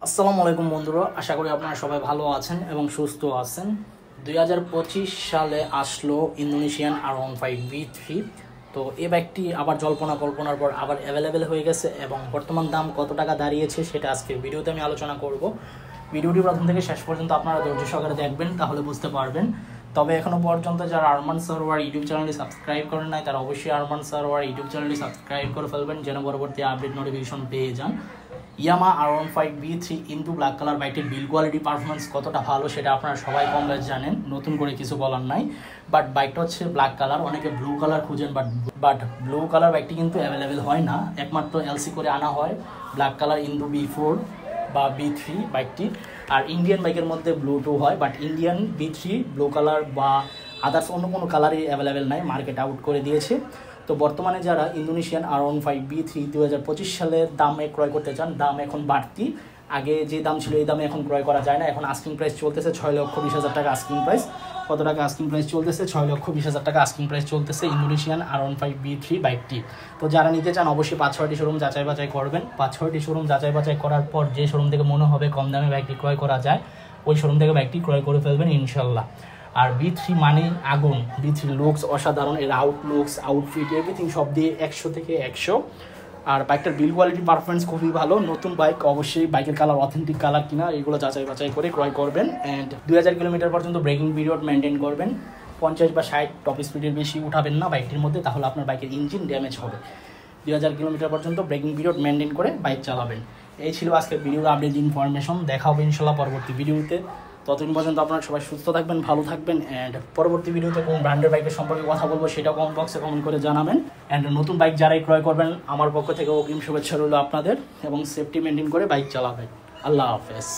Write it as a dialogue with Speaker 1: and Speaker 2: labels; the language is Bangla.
Speaker 1: আসসালামু আলাইকুম বন্ধুরা, আশা করি আপনারা সবাই ভালো আছেন এবং সুস্থ আছেন। 2025 সালে আসলো ইন্দোনেশিয়ান R15V3। তো এই বাইকটি আবার কল্পনার পর আবার অ্যাভেলেবেল হয়ে গেছে এবং বর্তমান দাম কত টাকা দাঁড়িয়েছে সেটা আজকে ভিডিওতে আমি আলোচনা করব। ভিডিওটি প্রথম থেকে শেষ পর্যন্ত আপনারা ধৈর্য সহকারে দেখবেন, তাহলে বুঝতে পারবেন। তবে এখনও পর্যন্ত যারা আরমান সারোয়ার ইউটিউব চ্যানেলটি সাবস্ক্রাইব করেন নাই তারা অবশ্যই আরমান সারোয়ার ইউটিউব চ্যানেলটি সাবস্ক্রাইব করে ফেলবেন, যেন পরবর্তী আপডেট নোটিফিকেশন পেয়ে যান। ইয়ামা R15V3 ইনটু ব্ল্যাক কালার বাইকটির বিল কোয়ালিটি পারফরমেন্স কতটা ভালো সেটা আপনারা সবাই কম বেশ জানেন, নতুন করে কিছু বলার নাই। বাট বাইকটা হচ্ছে ব্ল্যাক কালার, অনেকে ব্লু কালার খুঁজেন, বাট ব্লু কালার বাইকটি কিন্তু অ্যাভেলেবেল হয় না, একমাত্র এলসি করে আনা হয় ব্ল্যাক কালার ইনটু B4 বা B3 বাইকটি। আর ইন্ডিয়ান বাইকের মধ্যে ব্লু 2 হয়, but Indian B3 blue colour বা আদার্স অন্য কোনো কালারই অ্যাভেলেবেল নাই, মার্কেট আউট করে দিয়েছে। তো বর্তমানে যারা ইন্দোনেশিয়ান R15V3 2025 সালের দামে ক্রয় করতে চান, দাম এখন বাড়তি, আগে যে দাম ছিল এই দামে এখন ক্রয় করা যায় না। এখন আস্কিং প্রাইস চলতেছে 6,20,000 টাকা আস্কিং প্রাইস। কত টাকা আস্কিং প্রাইস চলতেছে? 6,20,000 টাকা আস্কিং প্রাইস চলতেছে ইন্দোনেশিয়ান R15V3 বাইকটি। তো যারা নিতে চান অবশ্যই 5-6টি শোরুম যাচাই বাছাই করবেন। 5-6টি শোরুম যাচাই বাছাই করার পর যে শোরুম থেকে মনে হবে কম দামে বাইকটি ক্রয় করা যায় ওই শোরুম থেকে বাইকটি ক্রয় করে ফেলবেন ইনশাল্লাহ। আর B3 মানে আগুন, B3 লুকস অসাধারণ, এর আউটলুকস, আউটফিট, এভরিথিং সব দিয়ে 100 থেকে 100। আর বাইকটার বিল কোয়ালিটি পারফরমেন্স খুবই ভালো। নতুন বাইক, অবশ্যই বাইকের কালার অথেন্টিক কালার কিনা এগুলো যাচাই বাছাই করে ক্রয় করবেন। অ্যান্ড 2000 কিলোমিটার পর্যন্ত ব্রেকিং পিরিয়ড মেনটেন করবেন। 50 বা 60 টপ স্পিডের বেশি উঠাবেন না বাইকটির মধ্যে, তাহলে আপনার বাইকের ইঞ্জিন ড্যামেজ হবে। 2000 কিলোমিটার পর্যন্ত ব্রেকিং পিরিয়ড মেনটেন করে বাইক চালাবেন। এই ছিল আজকের ভিডিওর আপডেট ইনফরমেশন। দেখা হবে ইনশাল্লাহ পরবর্তী ভিডিওতে। ততদিন পর্যন্ত আপনারা সবাই সুস্থ থাকবেন, ভালো থাকবেন। অ্যান্ড পরবর্তী ভিডিওতে কোন ব্র্যান্ডের বাইকের সম্পর্কে কথা বলবো সেটাও কমেন্ট বক্সে কমেন্ট করে জানাবেন। অ্যান্ড নতুন বাইক যারাই ক্রয় করবেন আমার পক্ষ থেকে অগ্রিম শুভেচ্ছা রইল আপনাদের, এবং সেফটি মেনটেন করে বাইক চালাবেন। আল্লাহ হাফেজ।